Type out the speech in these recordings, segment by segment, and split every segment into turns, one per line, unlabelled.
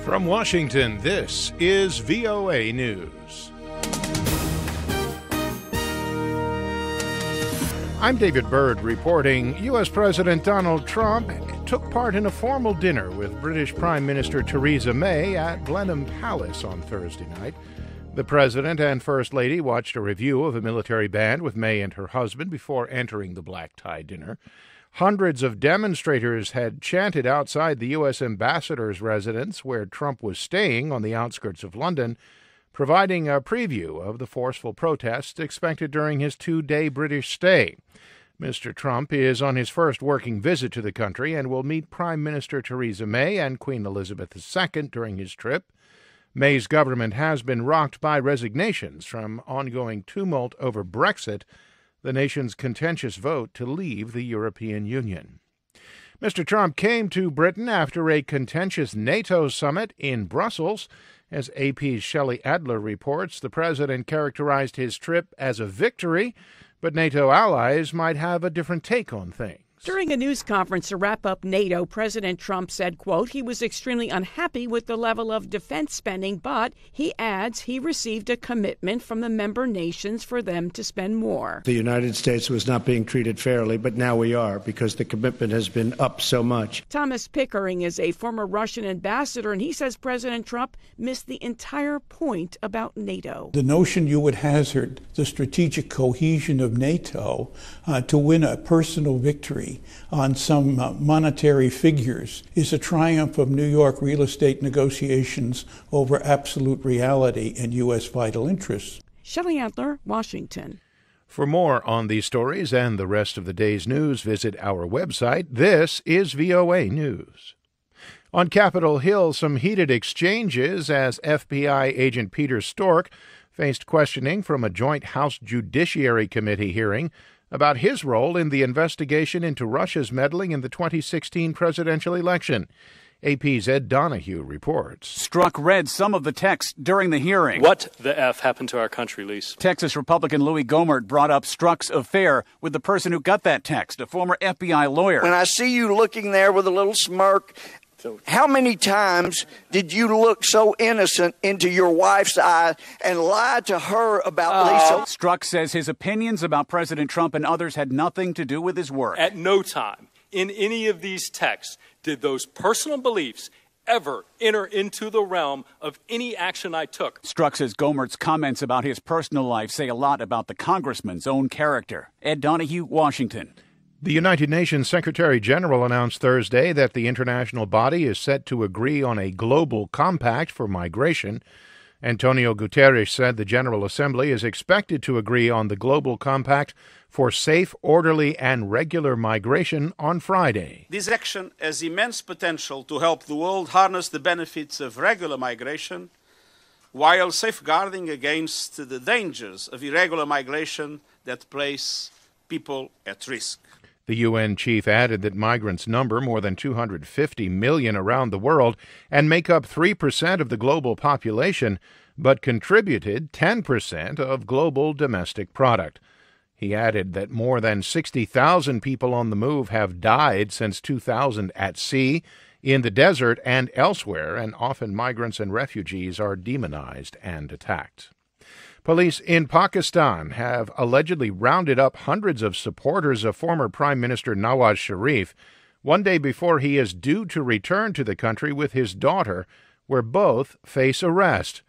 From Washington, this is VOA News. I'm David Byrd reporting U.S. President Donald Trump took part in a formal dinner with British Prime Minister Theresa May at Blenheim Palace on Thursday night. The President and First Lady watched a review of a military band with May and her husband before entering the black-tie dinner. Hundreds of demonstrators had chanted outside the U.S. ambassador's residence where Trump was staying on the outskirts of London, providing a preview of the forceful protests expected during his two-day British stay. Mr. Trump is on his first working visit to the country and will meet Prime Minister Theresa May and Queen Elizabet II during his trip. May's government has been rocked by resignations from ongoing tumult over Brexit, the nation's contentious vote to leave the European Union. Mr. Trump came to Britain after a contentious NATO summit in Brussels. As AP's Shelley Adler reports, the president characterized his trip as a victory, but NATO allies might have a different take on things.
During a news conference to wrap up NATO, President Trump said, quote, he was extremely unhappy with the level of defense spending, but he adds he received a commitment from the member nations for them to spend more.
The United States was not being treated fairly, but now we are because the commitment has been up so much.
Thomas Pickering is a former Russian ambassador, and he says President Trump missed the entire point about NATO.
The notion you would hazard the strategic cohesion of NATO to win a personal victory on some monetary figures is a triumph of New York real estate negotiations over absolute reality and U.S. vital interests.
Shelley Adler, Washington.
For more on these stories and the rest of the day's news, visit our website. This is VOA News. On Capitol Hill, some heated exchanges as FBI agent Peter Strzok faced questioning from a joint House Judiciary Committee hearing about his role in the investigation into Russia's meddling in the 2016 presidential election. AP's Ed Donahue reports.
Strzok read some of the text during the hearing.
What the F happened to our country, Lise?
Texas Republican Louis Gohmert brought up Strzok's affair with the person who got that text, a former FBI lawyer.
When I see you looking there with a little smirk, how many times did you look so innocent into your wife's eye and lie to her about Lisa?
Strzok says his opinions about President Trump and others had nothing to do with his work.
At no time in any of these texts did those personal beliefs ever enter into the realm of any action I took.
Strzok says Gohmert's comments about his personal life say a lot about the congressman's own character. Ed Donahue, Washington.
The United Nations Secretary General announced Thursday that the international body is set to agree on a global compact for migration. Antonio Guterres said the General Assembly is expected to agree on the global compact for safe, orderly, and regular migration on Friday.
This action has immense potential to help the world harness the benefits of regular migration while safeguarding against the dangers of irregular migration that place people at risk.
The UN chief added that migrants number more than 250 million around the world and make up 3% of the global population, but contributed 10% of global domestic product. He added that more than 60,000 people on the move have died since 2000 at sea, in the desert, and elsewhere, and often migrants and refugees are demonized and attacked. Police in Pakistan have allegedly rounded up hundreds of supporters of former Prime Minister Nawaz Sharif, one day before he is due to return to the country with his daughter, where both face arrest.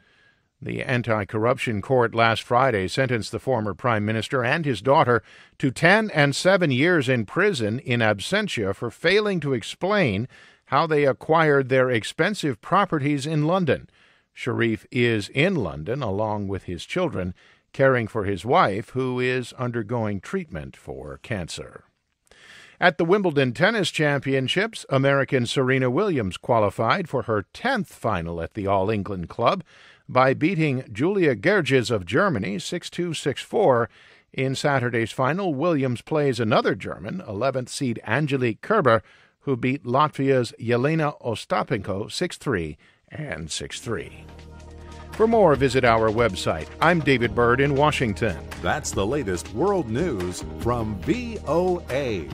The anti-corruption court last Friday sentenced the former prime minister and his daughter to 10 and 7 years in prison in absentia for failing to explain how they acquired their expensive properties in London. Sharif is in London, along with his children, caring for his wife, who is undergoing treatment for cancer. At the Wimbledon Tennis Championships, American Serena Williams qualified for her 10th final at the All England Club by beating Julia Gerges of Germany 6-2, 6-4. In Saturday's final, Williams plays another German, 11th seed Angelique Kerber, who beat Latvia's Jelena Ostapenko 6-3 and 6-3. For more, visit our website. I'm David Byrd in Washington.
That's the latest world news from VOA.